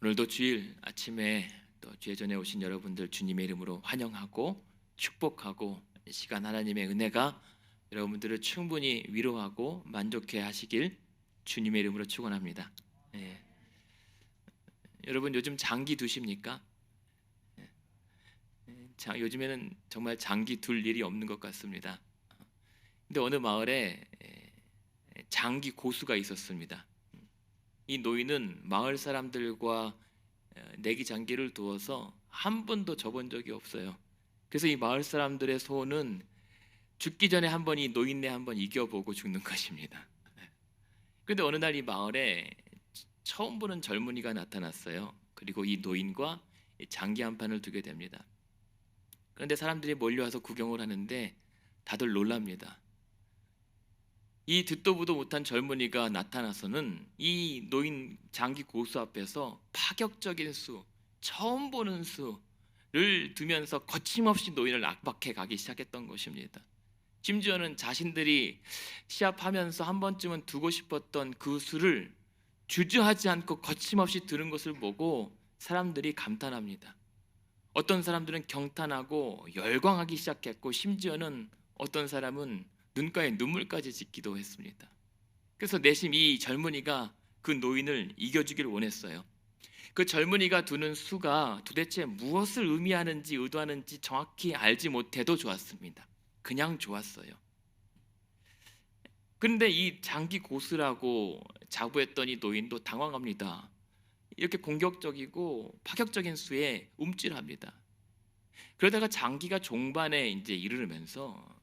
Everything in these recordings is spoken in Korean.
오늘도 주일 아침에 또 주의 전에 오신 여러분들 주님의 이름으로 환영하고 축복하고 시간 하나님의 은혜가 여러분들을 충분히 위로하고 만족해 하시길 주님의 이름으로 축원합니다. 예. 여러분 요즘 장기 두십니까? 요즘에는 정말 장기 둘 일이 없는 것 같습니다. 근데 어느 마을에 장기 고수가 있었습니다. 이 노인은 마을 사람들과 내기 장기를 두어서 한 번도 져본 적이 없어요. 그래서 이 마을 사람들의 소원은 죽기 전에 한번 이 노인네 한번 이겨보고 죽는 것입니다. 그런데 어느 날 이 마을에 처음 보는 젊은이가 나타났어요. 그리고 이 노인과 장기 한 판을 두게 됩니다. 그런데 사람들이 몰려와서 구경을 하는데 다들 놀랍니다. 이 듣도 보도 못한 젊은이가 나타나서는 이 노인 장기 고수 앞에서 파격적인 수, 처음 보는 수를 두면서 거침없이 노인을 압박해 가기 시작했던 것입니다. 심지어는 자신들이 시합하면서 한 번쯤은 두고 싶었던 그 수를 주저하지 않고 거침없이 드는 것을 보고 사람들이 감탄합니다. 어떤 사람들은 경탄하고 열광하기 시작했고, 심지어는 어떤 사람은 눈가에 눈물까지 짓기도 했습니다. 그래서 내심 이 젊은이가 그 노인을 이겨주길 원했어요. 그 젊은이가 두는 수가 도대체 무엇을 의미하는지 의도하는지 정확히 알지 못해도 좋았습니다. 그냥 좋았어요. 그런데 이 장기 고수라고 자부했던 이 노인도 당황합니다. 이렇게 공격적이고 파격적인 수에 움찔합니다. 그러다가 장기가 종반에 이제 이르면서,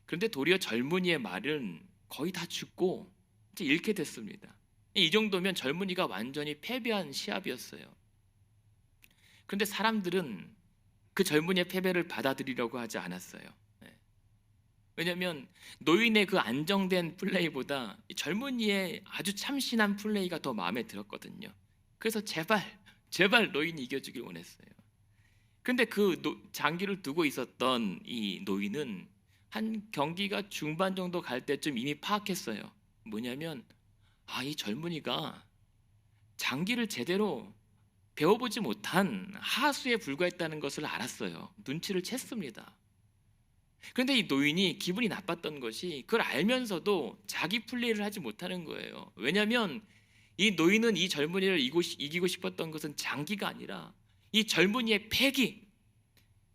그런데 도리어 젊은이의 말은 거의 다 죽고 이제 잃게 됐습니다. 이 정도면 젊은이가 완전히 패배한 시합이었어요. 그런데 사람들은 그 젊은이의 패배를 받아들이려고 하지 않았어요. 왜냐하면 노인의 그 안정된 플레이보다 젊은이의 아주 참신한 플레이가 더 마음에 들었거든요. 그래서 제발 노인이 이겨주길 원했어요. 그런데 그 장기를 두고 있었던 이 노인은 한 경기가 중반 정도 갈 때쯤 이미 파악했어요. 뭐냐면 이 젊은이가 장기를 제대로 배워보지 못한 하수에 불과했다는 것을 알았어요. 눈치를 챘습니다. 그런데 이 노인이 기분이 나빴던 것이 그걸 알면서도 자기 플레이를 하지 못하는 거예요. 왜냐하면 이 노인은 이 젊은이를 이기고 싶었던 것은 장기가 아니라 이 젊은이의 패기,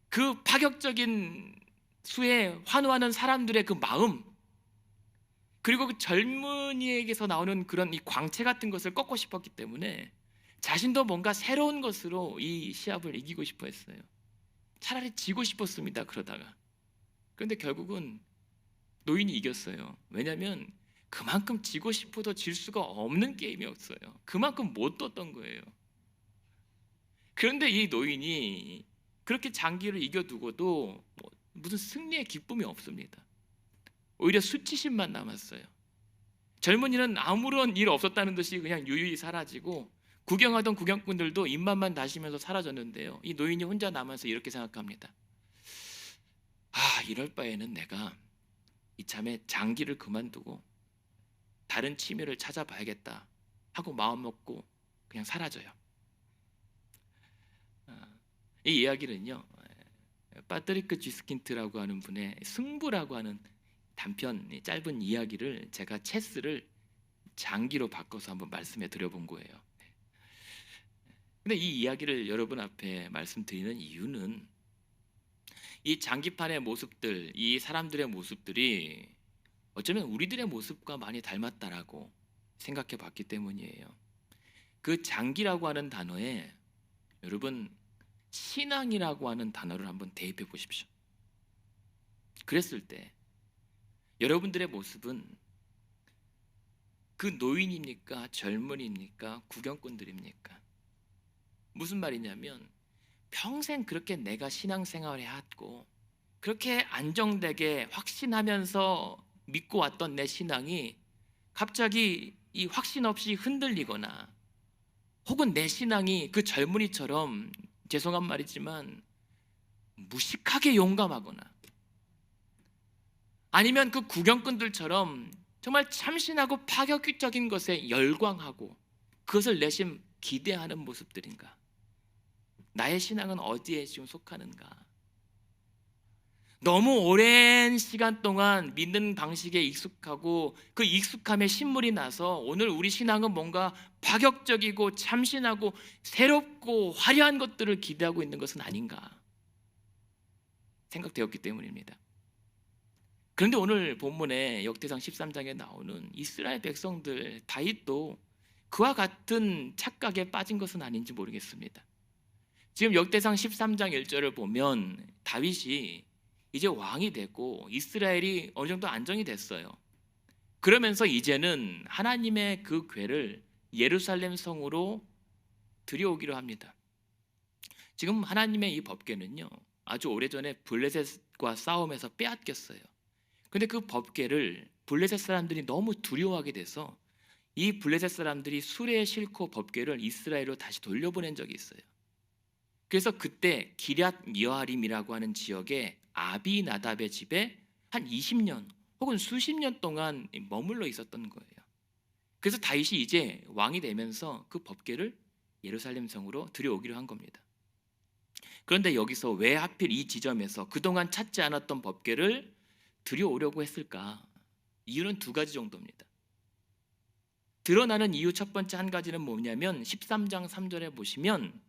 그 파격적인 수에 환호하는 사람들의 그 마음, 그리고 그 젊은이에게서 나오는 그런 이 광채 같은 것을 꺾고 싶었기 때문에 자신도 뭔가 새로운 것으로 이 시합을 이기고 싶어 했어요. 차라리 지고 싶었습니다. 그러다가. 그런데 결국은 노인이 이겼어요. 왜냐하면 그만큼 지고 싶어도 질 수가 없는 게임이었어요. 그만큼 못 떴던 거예요. 그런데 이 노인이 그렇게 장기를 이겨두고도 무슨 승리의 기쁨이 없습니다. 오히려 수치심만 남았어요. 젊은이는 아무런 일 없었다는 듯이 그냥 유유히 사라지고, 구경하던 구경꾼들도 입맛만 다시면서 사라졌는데요, 이 노인이 혼자 남아서 이렇게 생각합니다. 이럴 바에는 내가 이참에 장기를 그만두고 다른 취미를 찾아봐야겠다 하고 마음먹고 그냥 사라져요. 이 이야기는요, 파트리크 지스킨트라고 하는 분의 승부라고 하는 단편 짧은 이야기를 제가 체스를 장기로 바꿔서 한번 말씀해 드려본 거예요. 근데 이 이야기를 여러분 앞에 말씀드리는 이유는 이 장기판의 모습들, 이 사람들의 모습들이 어쩌면 우리들의 모습과 많이 닮았다라고 생각해 봤기 때문이에요. 그 장기라고 하는 단어에 여러분 신앙이라고 하는 단어를 한번 대입해 보십시오. 그랬을 때 여러분들의 모습은 그 노인입니까? 젊은이입니까? 구경꾼들입니까? 무슨 말이냐면 평생 그렇게 내가 신앙생활을 해왔고 그렇게 안정되게 확신하면서 믿고 왔던 내 신앙이 갑자기 이 확신 없이 흔들리거나, 혹은 내 신앙이 그 젊은이처럼, 죄송한 말이지만 무식하게 용감하거나, 아니면 그 구경꾼들처럼 정말 참신하고 파격적인 것에 열광하고 그것을 내심 기대하는 모습들인가? 나의 신앙은 어디에 지금 속하는가? 너무 오랜 시간 동안 믿는 방식에 익숙하고 그 익숙함에 신물이 나서 오늘 우리 신앙은 뭔가 파격적이고 참신하고 새롭고 화려한 것들을 기대하고 있는 것은 아닌가 생각되었기 때문입니다. 그런데 오늘 본문에 역대상 13장에 나오는 이스라엘 백성들 다윗도 그와 같은 착각에 빠진 것은 아닌지 모르겠습니다. 지금 역대상 13장 1절을 보면 다윗이 이제 왕이 되고 이스라엘이 어느 정도 안정이 됐어요. 그러면서 이제는 하나님의 그 궤를 예루살렘 성으로 들여오기로 합니다. 지금 하나님의 이 법궤는요, 아주 오래전에 블레셋과 싸움에서 빼앗겼어요. 근데 그 법궤를 블레셋 사람들이 너무 두려워하게 돼서 이 블레셋 사람들이 수레에 싣고 법궤를 이스라엘로 다시 돌려보낸 적이 있어요. 그래서 그때 기럇 여아림이라고 하는 지역에 아비나답의 집에 한 20년 혹은 수십 년 동안 머물러 있었던 거예요. 그래서 다윗이 이제 왕이 되면서 그 법궤를 예루살렘 성으로 들여오기로 한 겁니다. 그런데 여기서 왜 하필 이 지점에서 그동안 찾지 않았던 법궤를 들여오려고 했을까? 이유는 두 가지 정도입니다. 드러나는 이유 첫 번째 한 가지는 뭐냐면 13장 3절에 보시면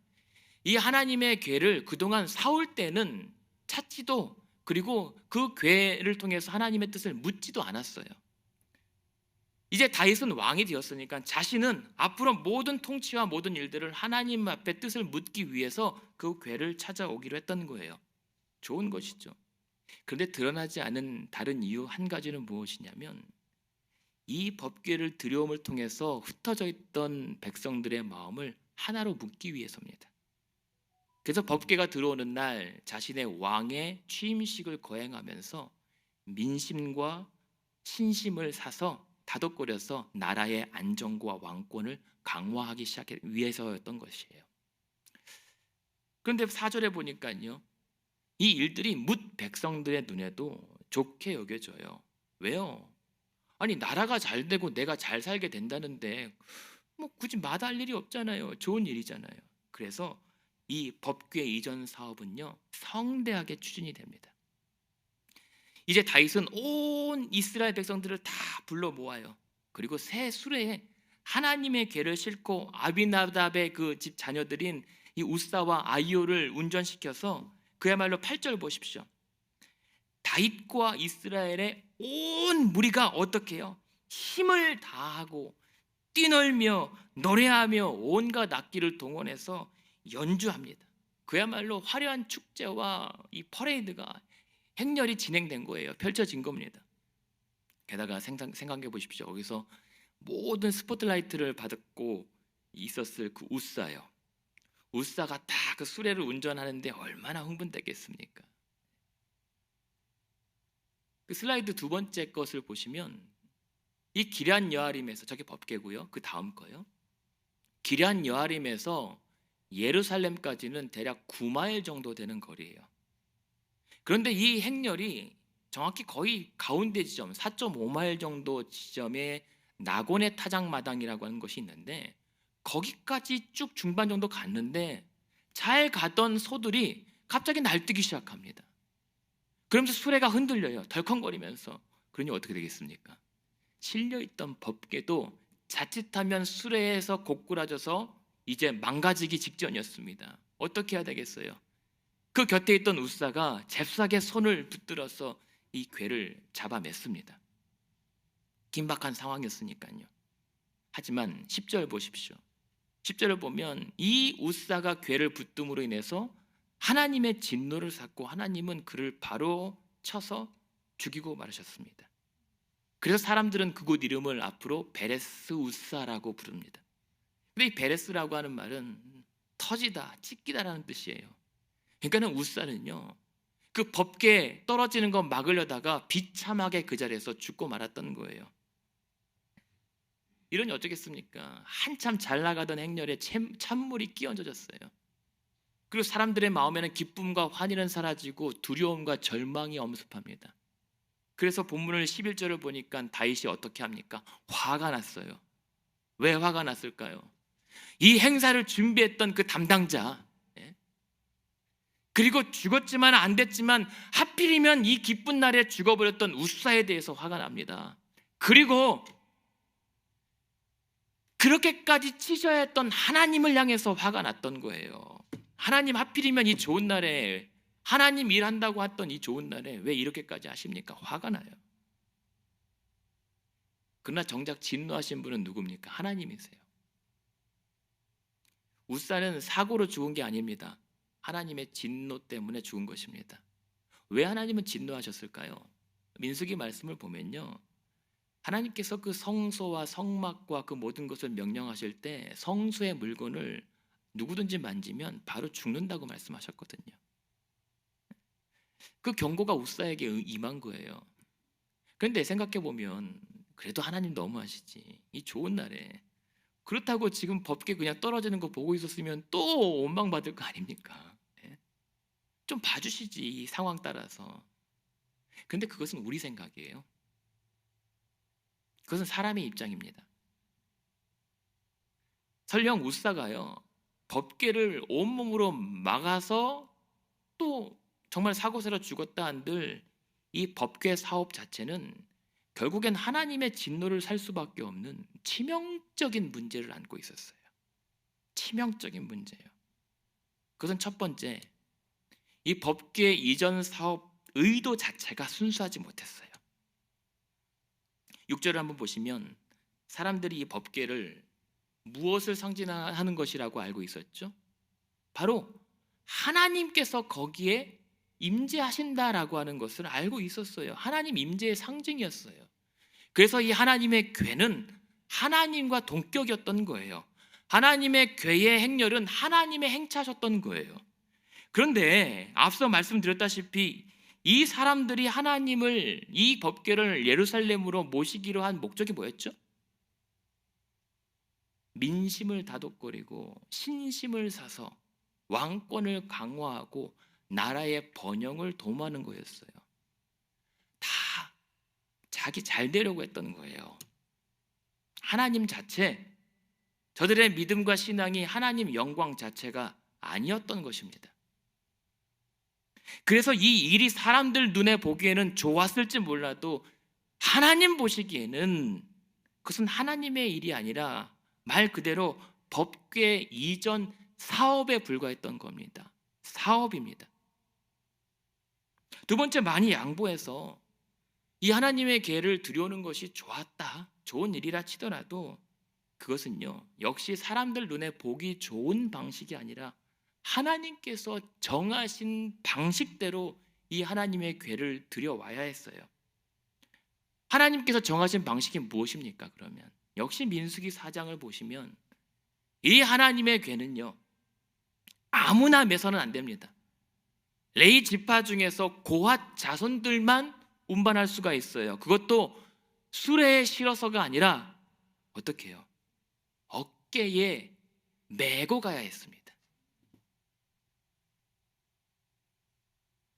이 하나님의 궤를 그동안 사올 때는 찾지도 그리고 그 궤를 통해서 하나님의 뜻을 묻지도 않았어요. 이제 다윗은 왕이 되었으니까 자신은 앞으로 모든 통치와 모든 일들을 하나님 앞에 뜻을 묻기 위해서 그 궤를 찾아오기로 했던 거예요. 좋은 것이죠. 그런데 드러나지 않은 다른 이유 한 가지는 무엇이냐면 이 법궤를 들여옴을 통해서 흩어져 있던 백성들의 마음을 하나로 묶기 위해서입니다. 그래서 법궤가 들어오는 날 자신의 왕의 취임식을 거행하면서 민심과 신심을 사서 다독거려서 나라의 안정과 왕권을 강화하기 시작하기 위해서였던 것이에요. 그런데 4절에 보니까요, 이 일들이 뭇 백성들의 눈에도 좋게 여겨져요. 왜요? 아니 나라가 잘 되고 내가 잘 살게 된다는데 뭐 굳이 마다할 일이 없잖아요. 좋은 일이잖아요. 그래서 이 법궤 이전 사업은요 성대하게 추진이 됩니다. 이제 다윗은 온 이스라엘 백성들을 다 불러 모아요. 그리고 새 수레에 하나님의 궤를 싣고 아비나답의 그 집 자녀들인 이 우사와 아이오를 운전시켜서 그야말로 8절 보십시오. 다윗과 이스라엘의 온 무리가 어떻게 해요? 힘을 다하고 뛰놀며 노래하며 온갖 악기를 동원해서 연주합니다. 그야말로 화려한 축제와 이 퍼레이드가 행렬이 진행된 거예요. 펼쳐진 겁니다. 게다가 생각해 보십시오. 거기서 모든 스포트라이트를 받고 있었을 그 우사요. 우사가 다 그 수레를 운전하는데 얼마나 흥분되겠습니까? 그 슬라이드 두 번째 것을 보시면 이 기럇 여아림에서 저게 법궤고요. 그 다음 거요. 기럇 여아림에서 예루살렘까지는 대략 9마일 정도 되는 거리예요. 그런데 이 행렬이 정확히 거의 가운데 지점 4.5마일 정도 지점에 나곤의 타작마당이라고 하는 것이 있는데 거기까지 쭉 중반 정도 갔는데 잘 가던 소들이 갑자기 날뛰기 시작합니다. 그러면서 수레가 흔들려요. 덜컹거리면서. 그러니 어떻게 되겠습니까? 실려있던 법궤도 자칫하면 수레에서 고꾸라져서 이제 망가지기 직전이었습니다. 어떻게 해야 되겠어요? 그 곁에 있던 우사가 잽싸게 손을 붙들어서 이 궤를 잡아맸습니다. 긴박한 상황이었으니까요. 하지만 10절 보십시오. 10절을 보면 이 우사가 궤를 붙듦으로 인해서 하나님의 진노를 샀고 하나님은 그를 바로 쳐서 죽이고 말으셨습니다. 그래서 사람들은 그곳 이름을 앞으로 베레스 우사라고 부릅니다. 근데 이 베레스라고 하는 말은 터지다, 찢기다라는 뜻이에요. 그러니까는 우사는요 그 법궤 떨어지는 거 막으려다가 비참하게 그 자리에서 죽고 말았던 거예요. 이러니 어쩌겠습니까? 한참 잘 나가던 행렬에 찬물이 끼얹어졌어요. 그리고 사람들의 마음에는 기쁨과 환희는 사라지고 두려움과 절망이 엄습합니다. 그래서 본문을 11절을 보니까 다윗이 어떻게 합니까? 화가 났어요. 왜 화가 났을까요? 이 행사를 준비했던 그 담당자, 예? 그리고 죽었지만 안 됐지만 하필이면 이 기쁜 날에 죽어버렸던 우사에 대해서 화가 납니다. 그리고 그렇게까지 치셔야 했던 하나님을 향해서 화가 났던 거예요. 하나님, 하필이면 이 좋은 날에, 하나님 일한다고 했던 이 좋은 날에 왜 이렇게까지 하십니까? 화가 나요. 그러나 정작 진노하신 분은 누굽니까? 하나님이세요. 우사는 사고로 죽은 게 아닙니다. 하나님의 진노 때문에 죽은 것입니다. 왜 하나님은 진노하셨을까요? 민수기 말씀을 보면요, 하나님께서 그 성소와 성막과 그 모든 것을 명령하실 때 성소의 물건을 누구든지 만지면 바로 죽는다고 말씀하셨거든요. 그 경고가 우사에게 임한 거예요. 그런데 생각해 보면 그래도 하나님 너무하시지. 이 좋은 날에 그렇다고 지금 법계 그냥 떨어지는 거 보고 있었으면 또 원망받을 거 아닙니까? 예? 좀 봐주시지, 이 상황 따라서. 근데 그것은 우리 생각이에요. 그것은 사람의 입장입니다. 설령 우사가요, 법계를 온몸으로 막아서 또 정말 사고세로 죽었다 한들 이 법계 사업 자체는 결국엔 하나님의 진노를 살 수밖에 없는 치명적인 문제를 안고 있었어요. 치명적인 문제예요. 그것은 첫 번째, 이 법계 이전 사업 의도 자체가 순수하지 못했어요. 6절을 한번 보시면 사람들이 이 법계를 무엇을 상징하는 것이라고 알고 있었죠? 바로 하나님께서 거기에 임재하신다라고 하는 것을 알고 있었어요. 하나님 임재의 상징이었어요. 그래서 이 하나님의 궤는 하나님과 동격이었던 거예요. 하나님의 궤의 행렬은 하나님의 행차셨던 거예요. 그런데 앞서 말씀드렸다시피 이 사람들이 하나님을, 이 법궤를 예루살렘으로 모시기로 한 목적이 뭐였죠? 민심을 다독거리고 신심을 사서 왕권을 강화하고 나라의 번영을 도모하는 거였어요. 다 자기 잘 되려고 했던 거예요. 하나님 자체, 저들의 믿음과 신앙이 하나님 영광 자체가 아니었던 것입니다. 그래서 이 일이 사람들 눈에 보기에는 좋았을지 몰라도 하나님 보시기에는 그것은 하나님의 일이 아니라 말 그대로 법궤 이전 사업에 불과했던 겁니다. 사업입니다. 두 번째, 많이 양보해서 이 하나님의 궤를 들여오는 것이 좋았다, 좋은 일이라 치더라도 그것은요, 역시 사람들 눈에 보기 좋은 방식이 아니라 하나님께서 정하신 방식대로 이 하나님의 궤를 들여와야 했어요. 하나님께서 정하신 방식이 무엇입니까? 그러면 역시 민수기 4장을 보시면 이 하나님의 궤는요, 아무나 매서는 안 됩니다. 레위 지파 중에서 고핫 자손들만 운반할 수가 있어요. 그것도 수레에 실어서가 아니라 어떻게 해요? 어깨에 메고 가야 했습니다.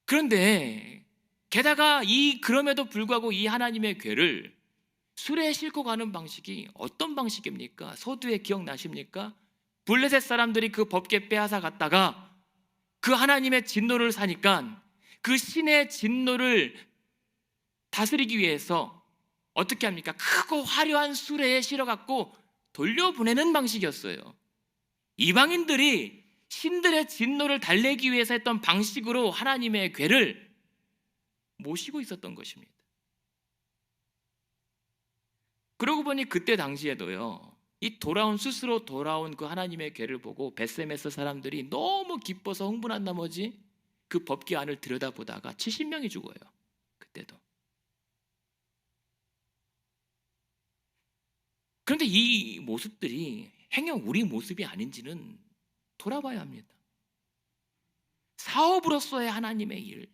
그런데 게다가 그럼에도 불구하고 이 하나님의 궤를 수레에 싣고 가는 방식이 어떤 방식입니까? 서두에 기억나십니까? 블레셋 사람들이 그 법궤 빼앗아 갔다가 그 하나님의 진노를 사니까 그 신의 진노를 다스리기 위해서 어떻게 합니까? 크고 화려한 수레에 실어갖고 돌려보내는 방식이었어요. 이방인들이 신들의 진노를 달래기 위해서 했던 방식으로 하나님의 궤를 모시고 있었던 것입니다. 그러고 보니 그때 당시에도요, 이 스스로 돌아온 그 하나님의 궤를 보고 벳세메스 사람들이 너무 기뻐서 흥분한 나머지 그 법궤 안을 들여다보다가 70명이 죽어요. 그때도. 그런데 이 모습들이 행여 우리 모습이 아닌지는 돌아봐야 합니다. 사업으로서의 하나님의 일,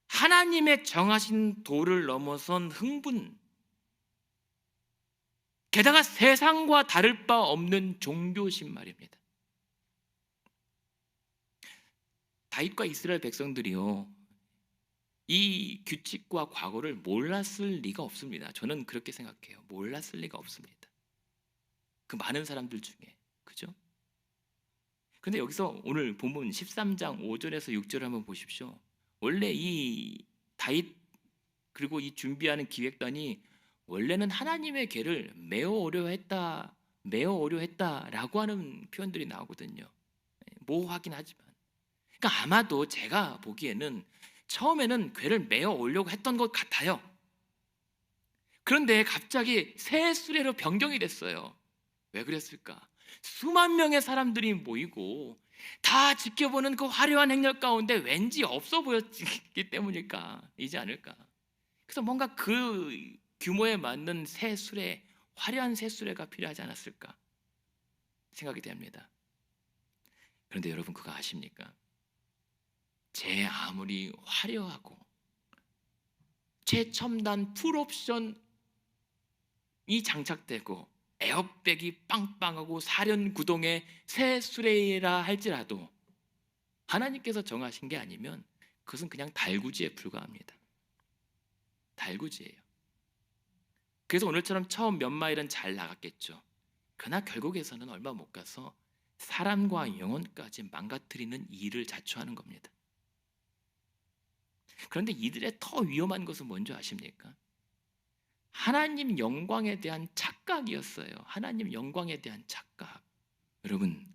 하나님의 정하신 도를 넘어선 흥분, 게다가 세상과 다를 바 없는 종교심 말입니다. 다윗과 이스라엘 백성들이요, 이 규칙과 과거를 몰랐을 리가 없습니다. 저는 그렇게 생각해요. 몰랐을 리가 없습니다. 그 많은 사람들 중에. 그죠? 근데 여기서 오늘 본문 13장 5절에서 6절을 한번 보십시오. 원래 이 다윗 그리고 이 준비하는 기획단이 원래는 하나님의 궤를 메어 오려 했다라고 하는 표현들이 나오거든요. 모호하긴 하지만. 그러니까 아마도 제가 보기에는 처음에는 궤를 메어 오려고 했던 것 같아요. 그런데 갑자기 새 수레로 변경이 됐어요. 왜 그랬을까? 수만 명의 사람들이 모이고 다 지켜보는 그 화려한 행렬 가운데 왠지 없어 보였기 때문일까? 이지 않을까? 그래서 뭔가 그 규모에 맞는 새 수레, 화려한 새 수레가 필요하지 않았을까 생각이 됩니다. 그런데 여러분 그거 아십니까? 제 아무리 화려하고 최첨단 풀옵션이 장착되고 에어백이 빵빵하고 사륜구동의 새 수레라 할지라도 하나님께서 정하신 게 아니면 그것은 그냥 달구지에 불과합니다. 달구지예요. 그래서 오늘처럼 처음 몇 마일은 잘 나갔겠죠. 그러나 결국에서는 얼마 못 가서 사람과 영혼까지 망가뜨리는 일을 자초하는 겁니다. 그런데 이들의 더 위험한 것은 뭔지 아십니까? 하나님 영광에 대한 착각이었어요. 하나님 영광에 대한 착각. 여러분,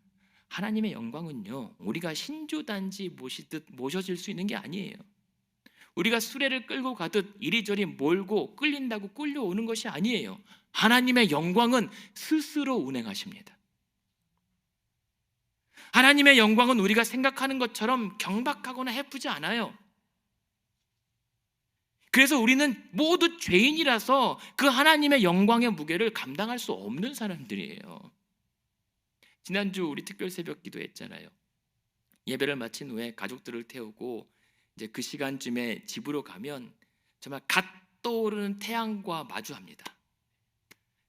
하나님의 영광은요, 우리가 신주단지 모시듯 모셔질 수 있는 게 아니에요. 우리가 수레를 끌고 가듯 이리저리 몰고 끌린다고 끌려오는 것이 아니에요. 하나님의 영광은 스스로 운행하십니다. 하나님의 영광은 우리가 생각하는 것처럼 경박하거나 해프지 않아요. 그래서 우리는 모두 죄인이라서 그 하나님의 영광의 무게를 감당할 수 없는 사람들이에요. 지난주 우리 특별 새벽 기도했잖아요. 예배를 마친 후에 가족들을 태우고 이제 그 시간쯤에 집으로 가면 정말 갓 떠오르는 태양과 마주합니다.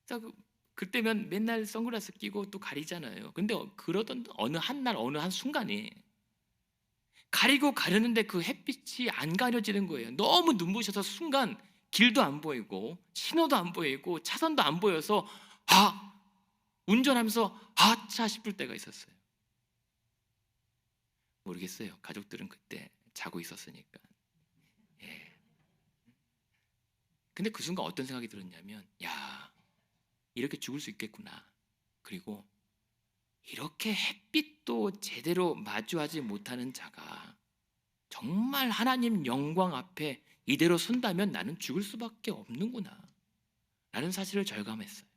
그래서 그때면 맨날 선글라스 끼고 또 가리잖아요. 근데 그러던 어느 한날 어느 한 순간에 가리고 가려는데 그 햇빛이 안 가려지는 거예요. 너무 눈부셔서 순간 길도 안 보이고 신호도 안 보이고 차선도 안 보여서 운전하면서 차 싶을 때가 있었어요. 모르겠어요. 가족들은 그때 자고 있었으니까. 예. 근데 그 순간 어떤 생각이 들었냐면, 야, 이렇게 죽을 수 있겠구나. 그리고 이렇게 햇빛도 제대로 마주하지 못하는 자가 정말 하나님 영광 앞에 이대로 선다면 나는 죽을 수밖에 없는구나 라는 사실을 절감했어요.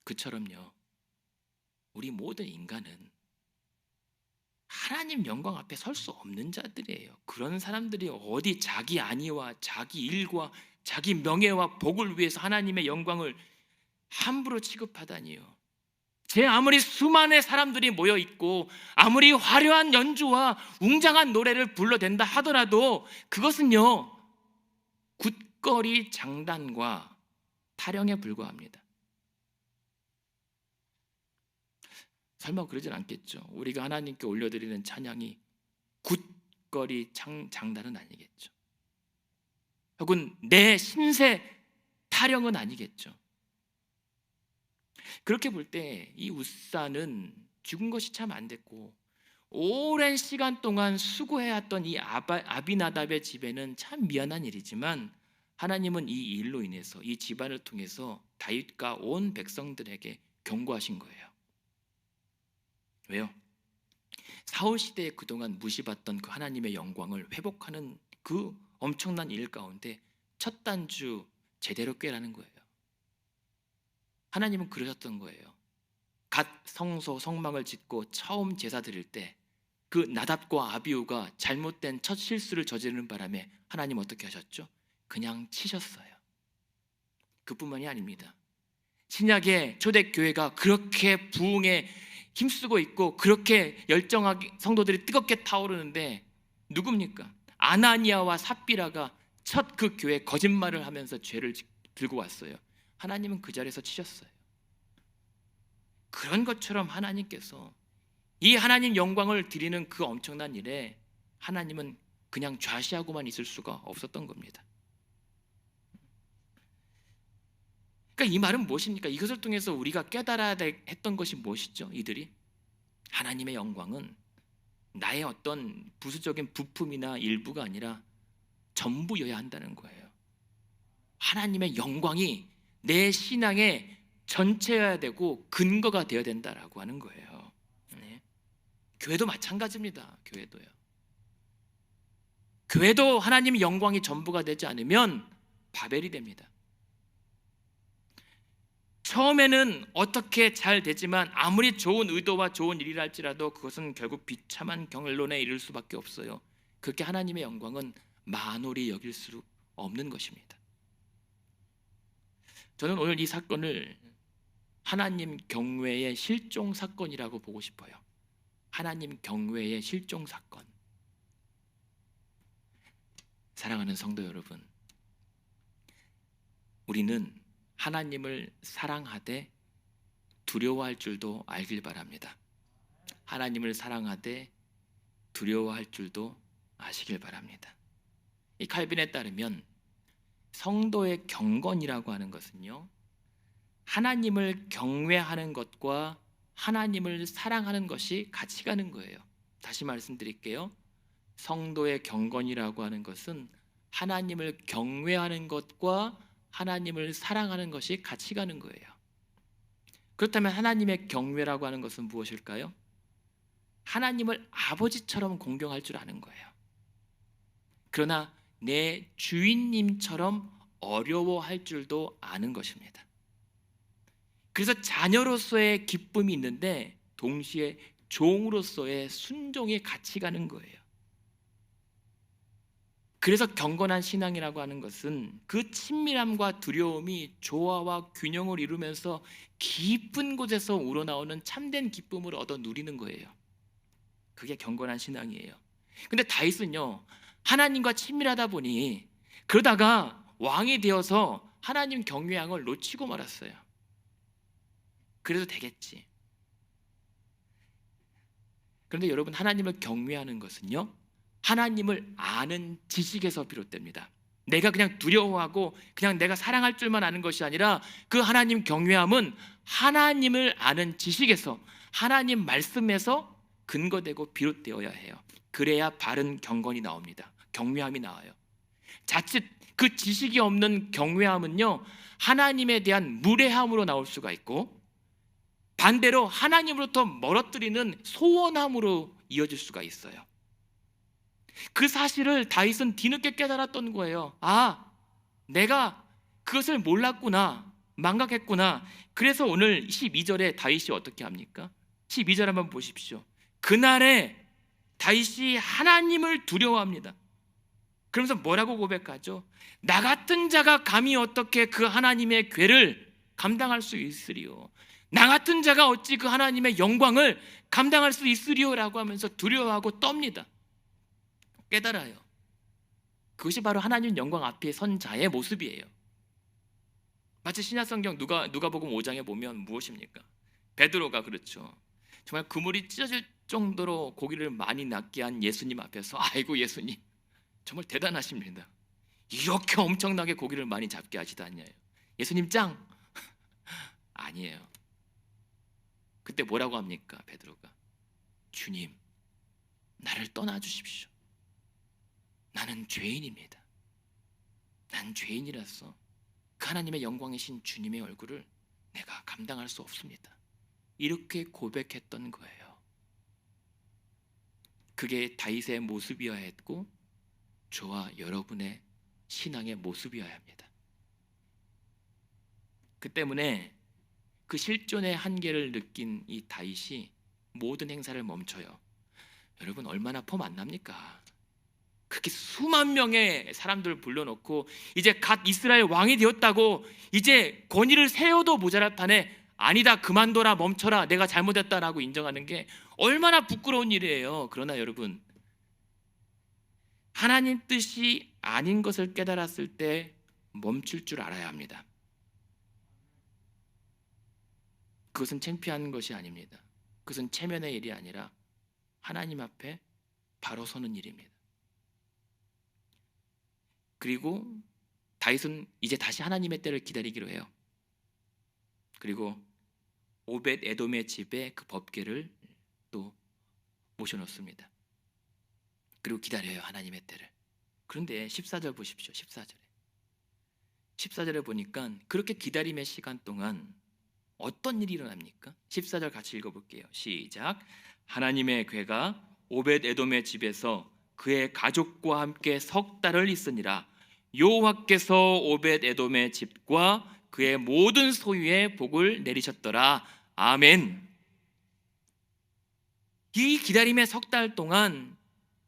그처럼요, 우리 모든 인간은 하나님 영광 앞에 설 수 없는 자들이에요. 그런 사람들이 어디 자기 안위와 자기 일과 자기 명예와 복을 위해서 하나님의 영광을 함부로 취급하다니요. 제 아무리 수많은 사람들이 모여 있고 아무리 화려한 연주와 웅장한 노래를 불러댄다 하더라도 그것은요, 굿거리 장단과 타령에 불과합니다. 설마 그러진 않겠죠. 우리가 하나님께 올려드리는 찬양이 굿거리 장단은 아니겠죠. 혹은 내 신세 타령은 아니겠죠. 그렇게 볼 때 이 웃사는 죽은 것이 참 안 됐고 오랜 시간 동안 수고해왔던 이 아비나답의 집에는 참 미안한 일이지만 하나님은 이 일로 인해서 이 집안을 통해서 다윗과 온 백성들에게 경고하신 거예요. 왜요? 사울 시대에 그동안 무시받던 그 하나님의 영광을 회복하는 그 엄청난 일 가운데 첫 단주 제대로 꿰라는 거예요. 하나님은 그러셨던 거예요. 갓 성소 성막을 짓고 처음 제사 드릴 때 그 나답과 아비후가 잘못된 첫 실수를 저지르는 바람에 하나님 어떻게 하셨죠? 그냥 치셨어요. 그뿐만이 아닙니다. 신약의 초대교회가 그렇게 부흥에 힘쓰고 있고 그렇게 열정하게 성도들이 뜨겁게 타오르는데 누굽니까? 아나니아와 삽비라가 첫 그 교회 거짓말을 하면서 죄를 들고 왔어요. 하나님은 그 자리에서 치셨어요. 그런 것처럼 하나님께서 이 하나님 영광을 드리는 그 엄청난 일에 하나님은 그냥 좌시하고만 있을 수가 없었던 겁니다. 그러니까 이 말은 무엇입니까? 이것을 통해서 우리가 깨달아야 했던 것이 무엇이죠? 이들이 하나님의 영광은 나의 어떤 부수적인 부품이나 일부가 아니라 전부여야 한다는 거예요. 하나님의 영광이 내 신앙의 전체여야 되고 근거가 되어야 된다라고 하는 거예요. 네. 교회도 마찬가지입니다. 교회도 하나님의 영광이 전부가 되지 않으면 바벨이 됩니다. 처음에는 어떻게 잘 되지만 아무리 좋은 의도와 좋은 일이라 할지라도 그것은 결국 비참한 경멸론에 이를 수밖에 없어요. 그렇게 하나님의 영광은 만홀히 여길 수 없는 것입니다. 저는 오늘 이 사건을 하나님 경외의 실종 사건이라고 보고 싶어요. 하나님 경외의 실종 사건. 사랑하는 성도 여러분, 우리는 하나님을 사랑하되 두려워할 줄도 알길 바랍니다. 하나님을 사랑하되 두려워할 줄도 아시길 바랍니다. 이 칼빈에 따르면 성도의 경건이라고 하는 것은요, 하나님을 경외하는 것과 하나님을 사랑하는 것이 같이 가는 거예요. 다시 말씀드릴게요. 성도의 경건이라고 하는 것은 하나님을 경외하는 것과 하나님을 사랑하는 것이 같이 가는 거예요. 그렇다면 하나님의 경외라고 하는 것은 무엇일까요? 하나님을 아버지처럼 공경할 줄 아는 거예요. 그러나 내 주인님처럼 어려워할 줄도 아는 것입니다. 그래서 자녀로서의 기쁨이 있는데 동시에 종으로서의 순종이 같이 가는 거예요. 그래서 경건한 신앙이라고 하는 것은 그 친밀함과 두려움이 조화와 균형을 이루면서 깊은 곳에서 우러나오는 참된 기쁨을 얻어 누리는 거예요. 그게 경건한 신앙이에요. 근데 다윗은요, 하나님과 친밀하다 보니 그러다가 왕이 되어서 하나님 경외함을 놓치고 말았어요. 그래도 되겠지. 그런데 여러분, 하나님을 경외하는 것은요, 하나님을 아는 지식에서 비롯됩니다. 내가 그냥 두려워하고 그냥 내가 사랑할 줄만 아는 것이 아니라 그 하나님 경외함은 하나님을 아는 지식에서, 하나님 말씀에서 근거되고 비롯되어야 해요. 그래야 바른 경건이 나옵니다. 경외함이 나와요. 자칫 그 지식이 없는 경외함은요, 하나님에 대한 무례함으로 나올 수가 있고, 반대로 하나님으로부터 멀어뜨리는 소원함으로 이어질 수가 있어요. 그 사실을 다윗은 뒤늦게 깨달았던 거예요. 아, 내가 그것을 몰랐구나, 망각했구나. 그래서 오늘 12절에 다윗이 어떻게 합니까? 12절 한번 보십시오. 그날에 다윗이 하나님을 두려워합니다. 그러면서 뭐라고 고백하죠? 나 같은 자가 감히 어떻게 그 하나님의 궤를 감당할 수 있으리요? 나 같은 자가 어찌 그 하나님의 영광을 감당할 수 있으리요라고 하면서 두려워하고 떱니다. 깨달아요. 그것이 바로 하나님 영광 앞에 선 자의 모습이에요. 마치 신약성경 누가복음 5장에 보면 무엇입니까? 베드로가 그렇죠. 정말 그물이 찢어질 정도로 고기를 많이 낚게 한 예수님 앞에서, 아이고 예수님 정말 대단하십니다. 이렇게 엄청나게 고기를 많이 잡게 하시다니요. 예수님 짱! 아니에요. 그때 뭐라고 합니까? 베드로가, 주님 나를 떠나 주십시오. 나는 죄인입니다. 난 죄인이라서 그 하나님의 영광이신 주님의 얼굴을 내가 감당할 수 없습니다. 이렇게 고백했던 거예요. 그게 다윗의 모습이어야 했고 저와 여러분의 신앙의 모습이어야 합니다. 그 때문에 그 실존의 한계를 느낀 이 다윗이 모든 행사를 멈춰요. 여러분, 얼마나 폼 안 납니까? 그렇게 수만 명의 사람들을 불러놓고 이제 갓 이스라엘 왕이 되었다고 이제 권위를 세워도 모자랄 판에 아니다, 그만둬라, 멈춰라, 내가 잘못했다라고 인정하는 게 얼마나 부끄러운 일이에요. 그러나 여러분, 하나님 뜻이 아닌 것을 깨달았을 때 멈출 줄 알아야 합니다. 그것은 창피한 것이 아닙니다. 그것은 체면의 일이 아니라 하나님 앞에 바로 서는 일입니다. 그리고 다윗은 이제 다시 하나님의 때를 기다리기로 해요. 그리고 오벳 에돔의 집에 그 법궤를 또 모셔놓습니다. 그리고 기다려요, 하나님의 때를. 그런데 14절 보십시오. 14절에 보니까 그렇게 기다림의 시간 동안 어떤 일이 일어납니까? 14절 같이 읽어볼게요. 시작. 하나님의 궤가 오벳 에돔의 집에서 그의 가족과 함께 석 달을 있으니라. 여호와께서 오벳 에돔의 집과 그의 모든 소유에 복을 내리셨더라. 아멘. 이 기다림의 석 달 동안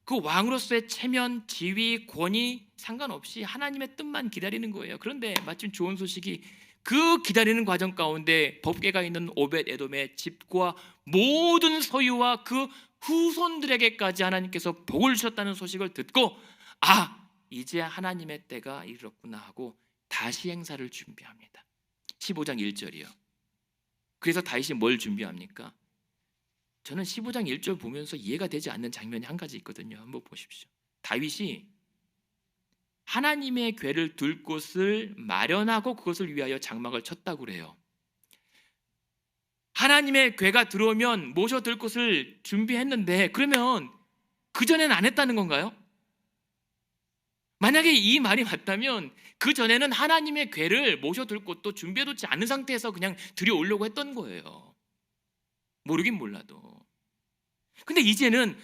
그 왕으로서의 체면, 지위, 권위 상관없이 하나님의 뜻만 기다리는 거예요. 그런데 마침 좋은 소식이, 그 기다리는 과정 가운데 법궤가 있는 오벳 에돔의 집과 모든 소유와 그 후손들에게까지 하나님께서 복을 주셨다는 소식을 듣고, 아, 이제 하나님의 때가 이르렀구나 하고 다시 행사를 준비합니다. 15장 1절이요. 그래서 다윗이 뭘 준비합니까? 저는 15장 1절 보면서 이해가 되지 않는 장면이 한 가지 있거든요. 한번 보십시오. 다윗이 하나님의 궤를 둘 곳을 마련하고 그것을 위하여 장막을 쳤다고 그래요. 하나님의 궤가 들어오면 모셔둘 곳을 준비했는데, 그러면 그전에는 안 했다는 건가요? 만약에 이 말이 맞다면 그 전에는 하나님의 궤를 모셔둘 곳도 준비해놓지 않은 상태에서 그냥 들여오려고 했던 거예요. 모르긴 몰라도. 근데 이제는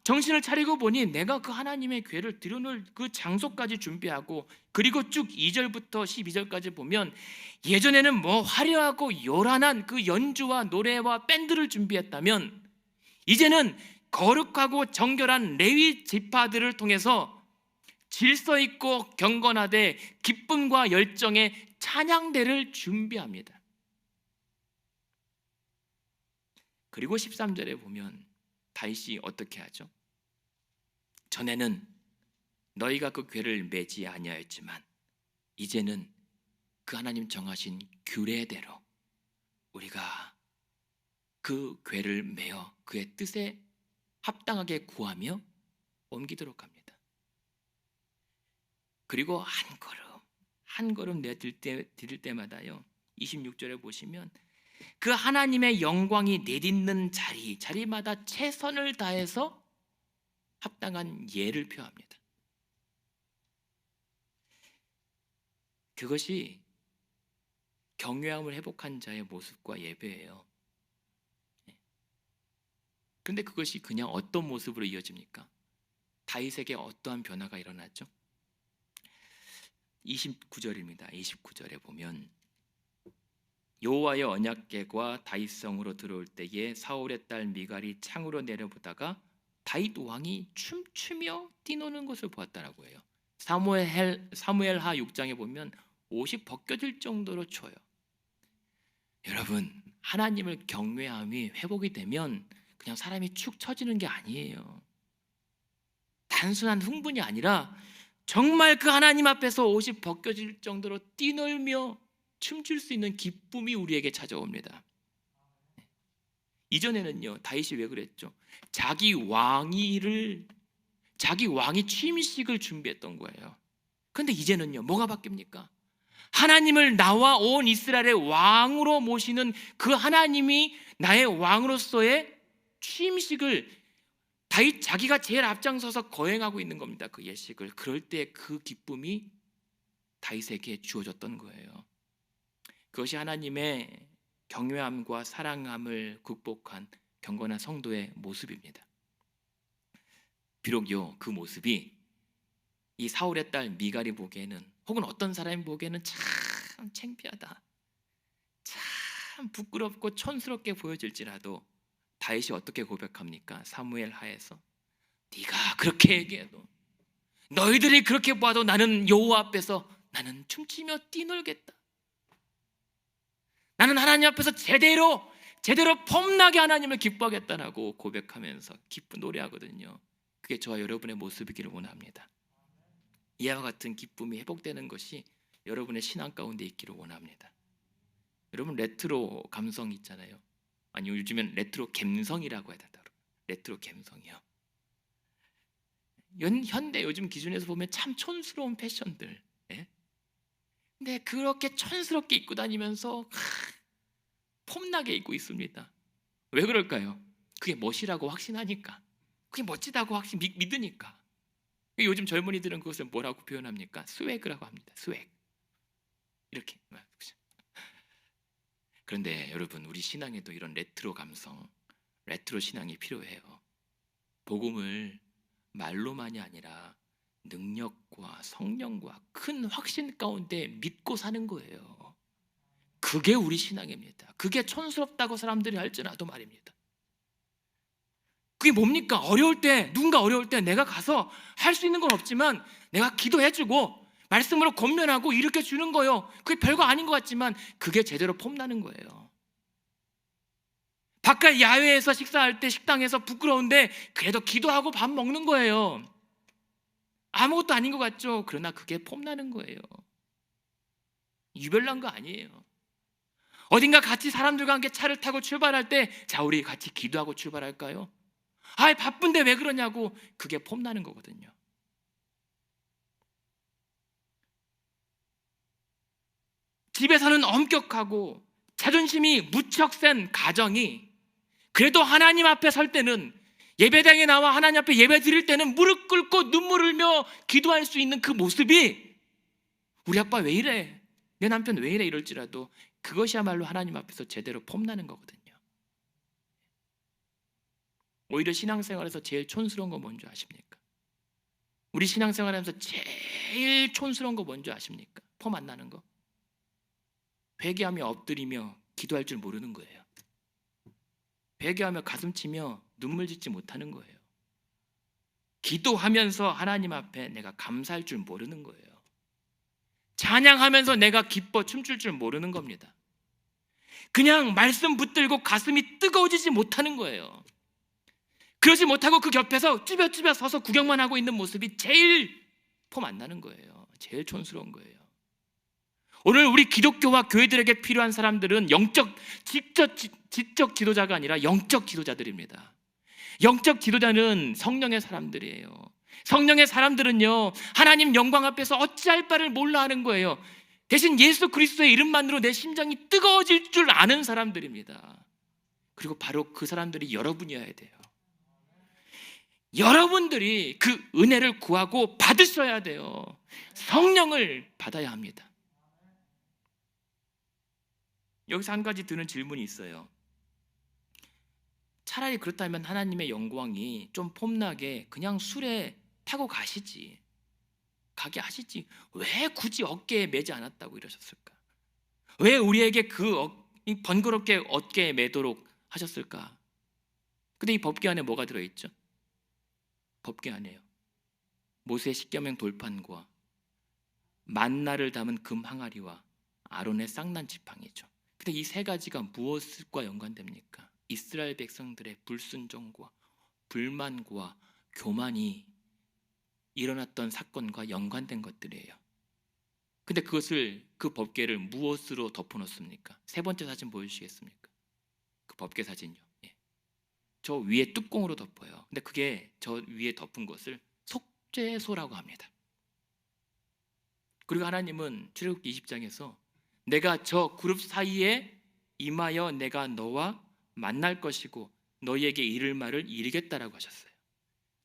정신을 차리고 보니 내가 그 하나님의 궤를 들여놓을 그 장소까지 준비하고, 그리고 쭉 2절부터 12절까지 보면 예전에는 뭐 화려하고 요란한 그 연주와 노래와 밴드를 준비했다면, 이제는 거룩하고 정결한 레위 지파들을 통해서 질서 있고 경건하되 기쁨과 열정의 찬양대를 준비합니다. 그리고 13절에 보면 다윗이 어떻게 하죠? 전에는 너희가 그 궤를 매지 아니하였지만 이제는 그 하나님 정하신 규례대로 우리가 그 궤를 메어 그의 뜻에 합당하게 구하며 옮기도록 합니다. 그리고 한 걸음 내딜 때마다요, 26절에 보시면 그 하나님의 영광이 내딛는 자리마다 최선을 다해서 합당한 예를 표합니다. 그것이 경외함을 회복한 자의 모습과 예배예요. 그런데 그것이 그냥 어떤 모습으로 이어집니까? 다윗에게 어떠한 변화가 일어났죠? 29절입니다. 29절에 보면 여호와의 언약궤가 다윗성으로 들어올 때에 사울의 딸 미갈이 창으로 내려보다가 다윗 왕이 춤추며 뛰노는 것을 보았다라고 해요. 사무엘하 6장에 보면 옷이 벗겨질 정도로 추워요. 여러분, 하나님을 경외함이 회복이 되면 그냥 사람이 축 처지는 게 아니에요. 단순한 흥분이 아니라 정말 그 하나님 앞에서 옷이 벗겨질 정도로 뛰놀며 춤출 수 있는 기쁨이 우리에게 찾아옵니다. 이전에는요, 다윗이 왜 그랬죠? 자기 왕이 취임식을 준비했던 거예요. 그런데 이제는요, 뭐가 바뀝니까? 하나님을 나와 온 이스라엘의 왕으로 모시는 그 하나님이 나의 왕으로서의 취임식을 다윗 자기가 제일 앞장서서 거행하고 있는 겁니다. 그 예식을. 그럴 때 그 기쁨이 다윗에게 주어졌던 거예요. 그것이 하나님의 경외함과 사랑함을 극복한 경건한 성도의 모습입니다. 비록요, 그 모습이 이 사울의 딸 미갈이 보기에는, 혹은 어떤 사람이 보기에는 참 창피하다, 참 부끄럽고 촌스럽게 보여질지라도 다윗이 어떻게 고백합니까? 사무엘 하에서 네가 그렇게 얘기해도, 너희들이 그렇게 봐도 나는 여호와 앞에서 나는 춤추며 뛰놀겠다. 나는 하나님 앞에서 제대로 폼나게 하나님을 기뻐하겠다라고 고백하면서 기쁜 노래하거든요. 그게 저와 여러분의 모습이기를 원합니다. 이와 같은 기쁨이 회복되는 것이 여러분의 신앙 가운데 있기를 원합니다. 여러분, 레트로 감성 있잖아요. 아니, 요즘엔 레트로 감성이라고 해야 된다. 레트로 감성이요. 현대 요즘 기준에서 보면 참 촌스러운 패션들, 예? 근데 그렇게 촌스럽게 입고 다니면서 폼나게 입고 있습니다. 왜 그럴까요? 그게 멋이라고 확신하니까, 그게 멋지다고 믿으니까. 요즘 젊은이들은 그것을 뭐라고 표현합니까? 스웨그라고 합니다. 스웨그. 이렇게. 그런데 여러분, 우리 신앙에도 이런 레트로 감성, 레트로 신앙이 필요해요. 복음을 말로만이 아니라 능력과 성령과 큰 확신 가운데 믿고 사는 거예요. 그게 우리 신앙입니다. 그게 촌스럽다고 사람들이 할지라도 말입니다. 그게 뭡니까? 어려울 때, 누군가 어려울 때 내가 가서 할 수 있는 건 없지만 내가 기도해주고 말씀으로 권면하고 일으켜 주는 거예요. 그게 별거 아닌 것 같지만 그게 제대로 폼나는 거예요. 바깥 야외에서 식사할 때 식당에서 부끄러운데 그래도 기도하고 밥 먹는 거예요. 아무것도 아닌 것 같죠? 그러나 그게 폼나는 거예요. 유별난 거 아니에요. 어딘가 같이 사람들과 함께 차를 타고 출발할 때, 자, 우리 같이 기도하고 출발할까요? 바쁜데 왜 그러냐고. 그게 폼나는 거거든요. 집에서는 엄격하고 자존심이 무척 센 가정이 그래도 하나님 앞에 설 때는, 예배당에 나와 하나님 앞에 예배 드릴 때는 무릎 꿇고 눈물 흘며 기도할 수 있는 그 모습이, 우리 아빠 왜 이래, 내 남편 왜 이래 이럴지라도 그것이야말로 하나님 앞에서 제대로 폼나는 거거든요. 오히려 신앙생활에서 제일 촌스러운 거 뭔지 아십니까? 우리 신앙생활하면서 제일 촌스러운 거 뭔지 아십니까? 폼 안 나는 거. 회개하며 엎드리며 기도할 줄 모르는 거예요. 회개하며 가슴치며 눈물 짓지 못하는 거예요. 기도하면서 하나님 앞에 내가 감사할 줄 모르는 거예요. 찬양하면서 내가 기뻐 춤출 줄 모르는 겁니다. 그냥 말씀 붙들고 가슴이 뜨거워지지 못하는 거예요. 그러지 못하고 그 곁에서 쭈뼛쭈뼛 서서 구경만 하고 있는 모습이 제일 폼 안 나는 거예요. 제일 촌스러운 거예요. 오늘 우리 기독교와 교회들에게 필요한 사람들은 지적 지도자가 아니라 영적 지도자들입니다. 영적 지도자는 성령의 사람들이에요. 성령의 사람들은요, 하나님 영광 앞에서 어찌할 바를 몰라 하는 거예요. 대신 예수 그리스도의 이름만으로 내 심장이 뜨거워질 줄 아는 사람들입니다. 그리고 바로 그 사람들이 여러분이어야 돼요. 여러분들이 그 은혜를 구하고 받으셔야 돼요. 성령을 받아야 합니다. 여기서 한 가지 드는 질문이 있어요. 차라리 그렇다면 하나님의 영광이 좀 폼나게 그냥 술에 타고 가시지, 가게 하시지, 왜 굳이 어깨에 매지 않았다고 이러셨을까? 왜 우리에게 번거롭게 어깨에 매도록 하셨을까? 근데 이 법궤 안에 뭐가 들어있죠? 법궤 안에요, 모세의 십계명 돌판과 만나를 담은 금 항아리와 아론의 쌍난 지팡이죠. 근데 이 세 가지가 무엇과 연관됩니까? 이스라엘 백성들의 불순종과 불만과 교만이 일어났던 사건과 연관된 것들이에요. 근데 그 법궤를 무엇으로 덮어놓습니까? 세 번째 사진 보여주시겠습니까? 그 법궤 사진요. 예. 저 위에 뚜껑으로 덮어요. 근데 그게 저 위에 덮은 것을 속죄소라고 합니다. 그리고 하나님은 출애굽기 20장에서 내가 저 그룹 사이에 임하여 내가 너와 만날 것이고 너희에게 이를 말을 이루겠다라고 하셨어요.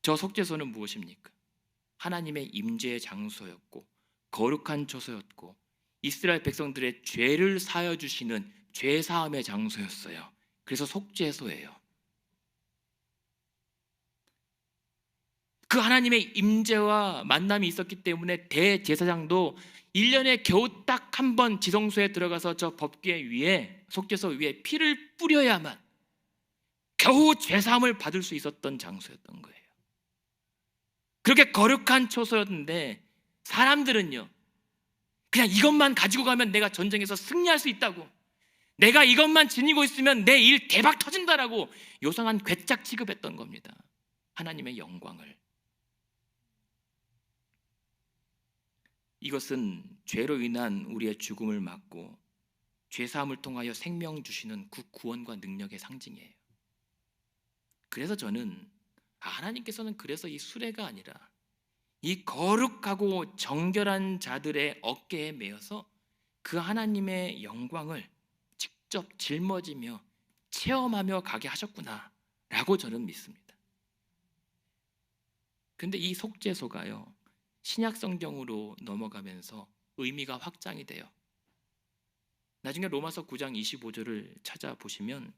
저 속죄소는 무엇입니까? 하나님의 임재의 장소였고 거룩한 처소였고 이스라엘 백성들의 죄를 사하여 주시는 죄사함의 장소였어요. 그래서 속죄소예요. 그 하나님의 임재와 만남이 있었기 때문에 대제사장도 1년에 겨우 딱 한 번 지성소에 들어가서 저 법궤 위에, 속죄소 위에 피를 뿌려야만 겨우 죄사함을 받을 수 있었던 장소였던 거예요. 그렇게 거룩한 처소였는데 사람들은요, 그냥 이것만 가지고 가면 내가 전쟁에서 승리할 수 있다고, 내가 이것만 지니고 있으면 내 일 대박 터진다라고 요상한 괴짝 취급했던 겁니다. 하나님의 영광을. 이것은 죄로 인한 우리의 죽음을 막고 죄사함을 통하여 생명 주시는 그 구원과 능력의 상징이에요. 그래서 저는 하나님께서는 그래서 이 수레가 아니라 이 거룩하고 정결한 자들의 어깨에 매어서 그 하나님의 영광을 직접 짊어지며 체험하며 가게 하셨구나라고 저는 믿습니다. 근데 이 속죄소가요, 신약 성경으로 넘어가면서 의미가 확장이 돼요. 나중에 로마서 9장 25절을 찾아보시면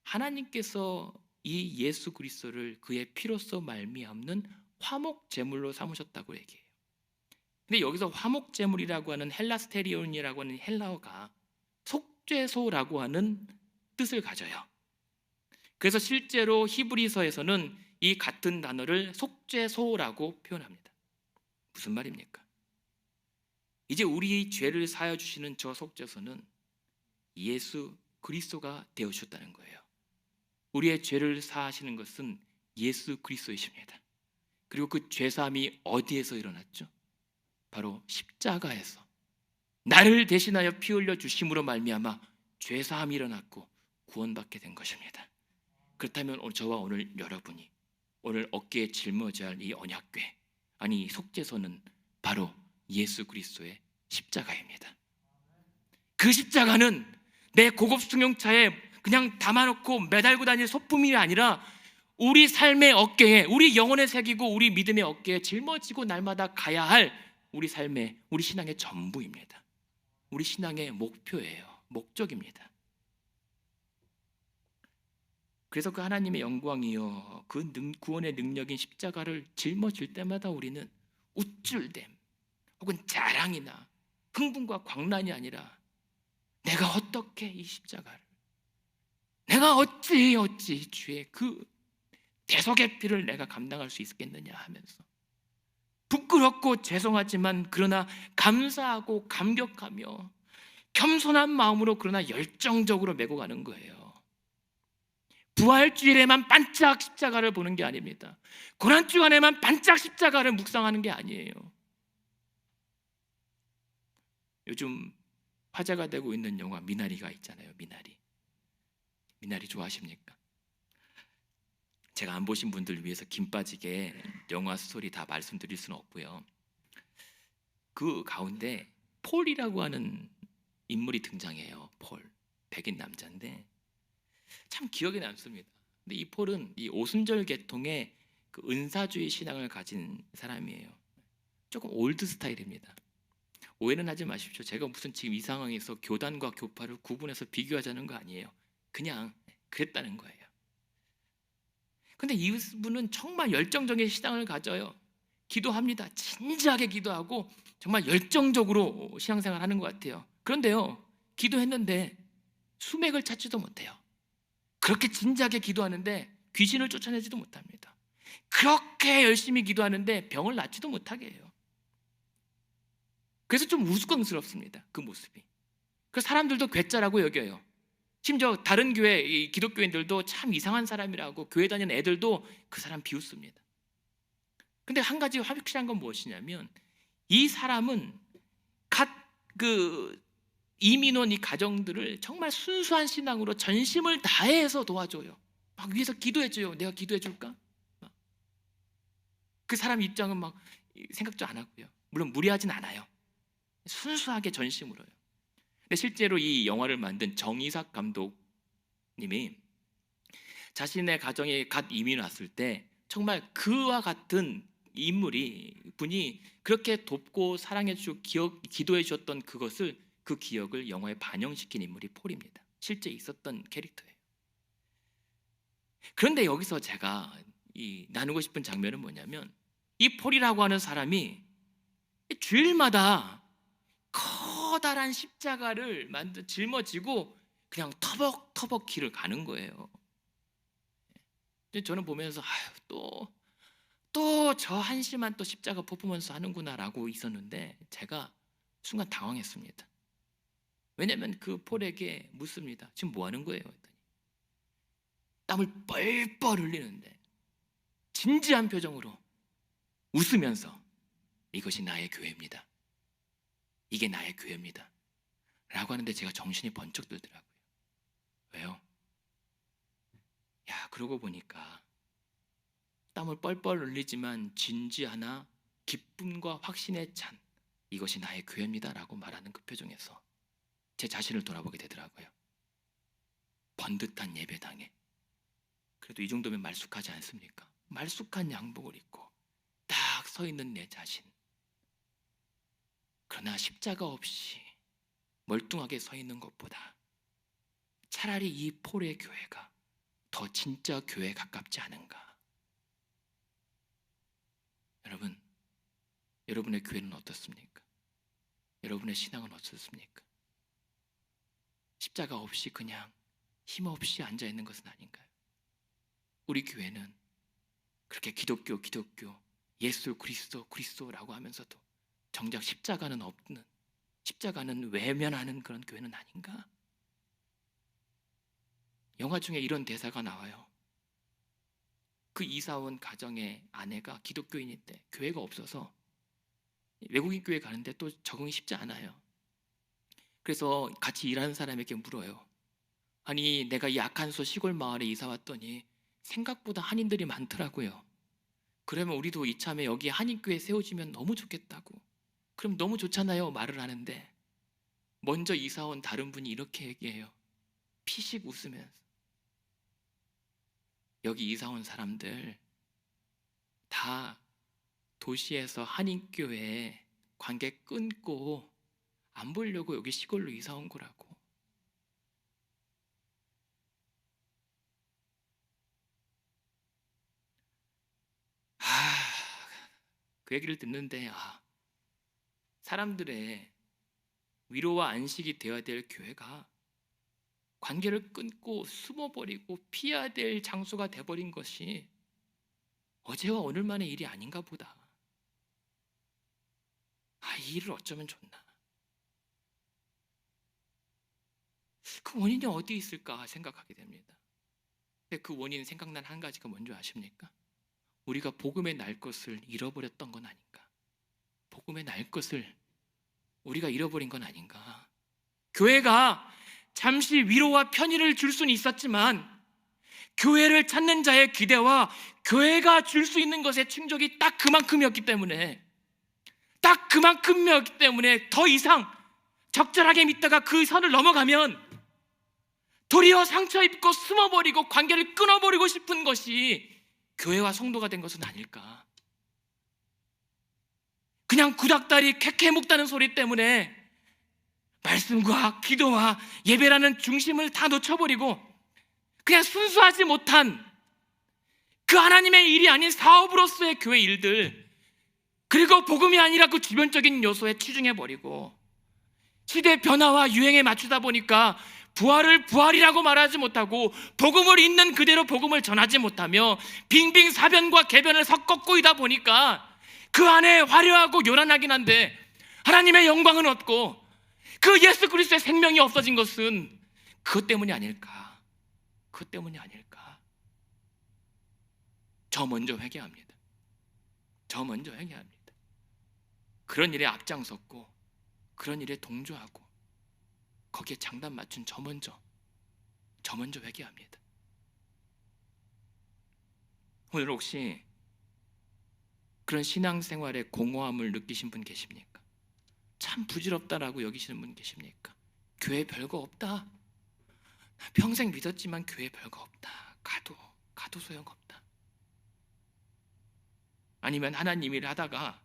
하나님께서 이 예수 그리스도를 그의 피로써 말미암는 화목 제물로 삼으셨다고 얘기해요. 근데 여기서 화목 제물이라고 하는 헬라스테리온이라고 하는 헬라어가 속죄소라고 하는 뜻을 가져요. 그래서 실제로 히브리서에서는 이 같은 단어를 속죄소라고 표현합니다. 무슨 말입니까? 이제 우리 죄를 사하여 주시는 저 속죄소는 예수 그리스도가 되어주셨다는 거예요. 우리의 죄를 사하시는 것은 예수 그리스도이십니다. 그리고 그 죄사함이 어디에서 일어났죠? 바로 십자가에서 나를 대신하여 피 흘려 주심으로 말미암아 죄사함이 일어났고 구원받게 된 것입니다. 그렇다면 저와 오늘 여러분이 오늘 어깨에 짊어져야 할 이 언약궤, 아니 이 속죄소는 바로 예수 그리스도의 십자가입니다. 그 십자가는 내 고급 승용차에 그냥 담아놓고 매달고 다닐 소품이 아니라 우리 삶의 어깨에, 우리 영혼에 새기고 우리 믿음의 어깨에 짊어지고 날마다 가야 할 우리 삶의, 우리 신앙의 전부입니다. 우리 신앙의 목표예요. 목적입니다. 그래서 그 하나님의 영광이요, 그 구원의 능력인 십자가를 짊어질 때마다 우리는 우쭐댐 혹은 자랑이나 흥분과 광란이 아니라 내가 어떻게 이 십자가를, 내가 어찌 주의 그 대속의 피를 내가 감당할 수 있겠느냐 하면서 부끄럽고 죄송하지만 그러나 감사하고 감격하며 겸손한 마음으로 그러나 열정적으로 메고 가는 거예요. 부활주일에만 반짝 십자가를 보는 게 아닙니다. 고난주간에만 반짝 십자가를 묵상하는 게 아니에요. 요즘 화제가 되고 있는 영화 미나리가 있잖아요. 미나리 좋아하십니까? 제가 안 보신 분들 위해서 김 빠지게 영화 스토리 다 말씀드릴 수는 없고요. 그 가운데 폴이라고 하는 인물이 등장해요. 폴, 백인 남자인데 참 기억에 남습니다. 근데 이 폴은 이 오순절 계통의 그 은사주의 신앙을 가진 사람이에요. 조금 올드 스타일입니다. 오해는 하지 마십시오. 제가 무슨 지금 이 상황에서 교단과 교파를 구분해서 비교하자는 거 아니에요. 그냥 그랬다는 거예요. 근데 이분은 정말 열정적인 신앙을 가져요. 기도합니다. 진지하게 기도하고 정말 열정적으로 신앙생활 하는 것 같아요. 그런데요, 기도했는데 수맥을 찾지도 못해요. 그렇게 진지하게 기도하는데 귀신을 쫓아내지도 못합니다. 그렇게 열심히 기도하는데 병을 낫지도 못하게 해요. 그래서 좀 우스꽝스럽습니다. 그 모습이. 그래서 사람들도 괴짜라고 여겨요. 심지어 다른 교회 이 기독교인들도 참 이상한 사람이라고, 교회 다니는 애들도 그 사람 비웃습니다. 근데 한 가지 확실한 건 무엇이냐면 이 사람은 이민 온 이 가정들을 정말 순수한 신앙으로 전심을 다해서 도와줘요. 막 위에서 기도해줘요. 내가 기도해줄까? 그 사람 입장은 막 생각도 안 하고요. 물론 무리하진 않아요. 순수하게 전심으로요. 근데 실제로 이 영화를 만든 정이삭 감독님이 자신의 가정에 갓 이민 왔을 때 정말 그와 같은 분이 그렇게 돕고 사랑해주고 기도해 주었던 그 기억을 영화에 반영시킨 인물이 폴입니다. 실제 있었던 캐릭터예요. 그런데 여기서 제가 나누고 싶은 장면은 뭐냐면 이 폴이라고 하는 사람이 주일마다 커다란 십자가를 짊어지고 그냥 터벅터벅 길을 가는 거예요. 저는 보면서 또 저 한심한 또 십자가 퍼포먼스 하는구나라고 있었는데 제가 순간 당황했습니다. 왜냐하면 그 폴에게 묻습니다. 지금 뭐 하는 거예요? 땀을 뻘뻘 흘리는데 진지한 표정으로 웃으면서 이것이 나의 교회입니다. 이게 나의 교회입니다. 라고 하는데 제가 정신이 번쩍 들더라고요. 왜요? 그러고 보니까 땀을 뻘뻘 흘리지만 진지하나 기쁨과 확신에 찬 이것이 나의 교회입니다 라고 말하는 그 표정에서 제 자신을 돌아보게 되더라고요. 번듯한 예배당에 그래도 이 정도면 말쑥하지 않습니까? 말쑥한 양복을 입고 딱 서 있는 내 자신. 그러나 십자가 없이 멀뚱하게 서 있는 것보다 차라리 이 폴의 교회가 더 진짜 교회에 가깝지 않은가. 여러분, 여러분의 교회는 어떻습니까? 여러분의 신앙은 어떻습니까? 십자가 없이 그냥 힘없이 앉아있는 것은 아닌가요? 우리 교회는 그렇게 기독교 예수 그리스도라고 하면서도 정작 십자가는 없는, 십자가는 외면하는 그런 교회는 아닌가? 영화 중에 이런 대사가 나와요. 그 이사 온 가정의 아내가 기독교인인데 교회가 없어서 외국인 교회 가는데 또 적응이 쉽지 않아요. 그래서 같이 일하는 사람에게 물어요. 아니, 내가 이 아칸소 시골 마을에 이사 왔더니 생각보다 한인들이 많더라고요. 그러면 우리도 이참에 여기 한인교회 세워지면 너무 좋겠다고. 그럼 너무 좋잖아요 말을 하는데 먼저 이사 온 다른 분이 이렇게 얘기해요. 피식 웃으면서. 여기 이사 온 사람들 다 도시에서 한인교회에 관계 끊고 안 보려고 여기 시골로 이사 온 거라고. 그 얘기를 듣는데 사람들의 위로와 안식이 되어야 될 교회가 관계를 끊고 숨어버리고 피해야 될 장소가 돼버린 것이 어제와 오늘만의 일이 아닌가 보다. 이 일을 어쩌면 좋나. 그 원인이 어디 있을까 생각하게 됩니다. 근데 그 원인 생각난 한 가지가 뭔지 아십니까? 우리가 복음의 날 것을 잃어버렸던 건 아닌가. 복음의 날 것을 우리가 잃어버린 건 아닌가. 교회가 잠시 위로와 편의를 줄 수는 있었지만 교회를 찾는 자의 기대와 교회가 줄 수 있는 것의 충족이 딱 그만큼이었기 때문에 더 이상 적절하게 믿다가 그 선을 넘어가면 도리어 상처 입고 숨어버리고 관계를 끊어버리고 싶은 것이 교회와 성도가 된 것은 아닐까. 그냥 구닥다리 캐캐 묵다는 소리 때문에 말씀과 기도와 예배라는 중심을 다 놓쳐버리고 그냥 순수하지 못한 그 하나님의 일이 아닌 사업으로서의 교회 일들, 그리고 복음이 아니라 그 주변적인 요소에 치중해버리고 시대 변화와 유행에 맞추다 보니까 부활을 부활이라고 말하지 못하고 복음을 있는 그대로 복음을 전하지 못하며 빙빙 사변과 개변을 섞어 꾸이다 보니까 그 안에 화려하고 요란하긴 한데 하나님의 영광은 없고 그 예수 그리스도의 생명이 없어진 것은 그것 때문이 아닐까. 그것 때문이 아닐까. 저 먼저 회개합니다. 그런 일에 앞장섰고 그런 일에 동조하고 거기에 장단 맞춘 저 먼저 회개합니다. 오늘 혹시 그런 신앙생활의 공허함을 느끼신 분 계십니까? 참 부질없다라고 여기시는 분 계십니까? 교회 별거 없다. 평생 믿었지만 교회 별거 없다. 가도 소용없다. 아니면 하나님 일 하다가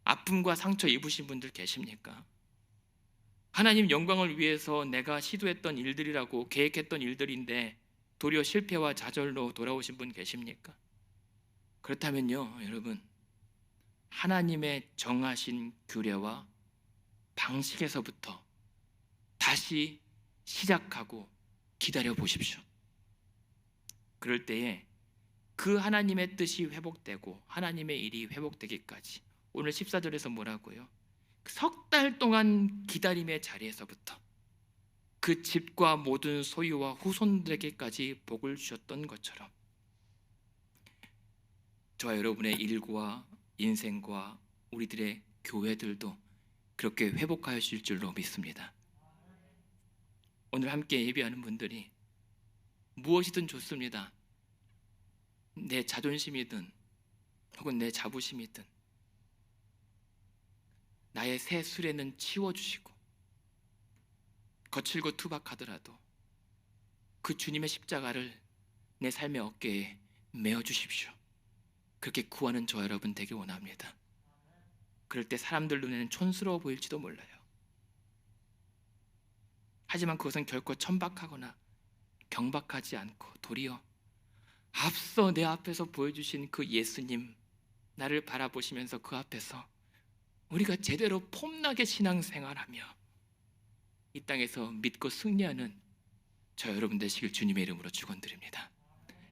아픔과 상처 입으신 분들 계십니까? 하나님 영광을 위해서 내가 시도했던 일들이라고 계획했던 일들인데 도리어 실패와 좌절로 돌아오신 분 계십니까? 그렇다면요, 여러분, 하나님의 정하신 규례와 방식에서부터 다시 시작하고 기다려 보십시오. 그럴 때에 그 하나님의 뜻이 회복되고 하나님의 일이 회복되기까지, 오늘 14절에서 뭐라고요? 석 달 동안 기다림의 자리에서부터 그 집과 모든 소유와 후손들에게까지 복을 주셨던 것처럼 저와 여러분의 일과 인생과 우리들의 교회들도 그렇게 회복하실 줄로 믿습니다. 오늘 함께 예배하는 분들이 무엇이든 좋습니다. 내 자존심이든 혹은 내 자부심이든 나의 새 수레는 치워주시고 거칠고 투박하더라도 그 주님의 십자가를 내 삶의 어깨에 메어주십시오. 그렇게 구하는 저 여러분 되길 원합니다. 그럴 때 사람들 눈에는 촌스러워 보일지도 몰라요. 하지만 그것은 결코 천박하거나 경박하지 않고 도리어 앞서 내 앞에서 보여주신 그 예수님, 나를 바라보시면서 그 앞에서 우리가 제대로 폼나게 신앙생활하며 이 땅에서 믿고 승리하는 저 여러분 되시길 주님의 이름으로 축원드립니다.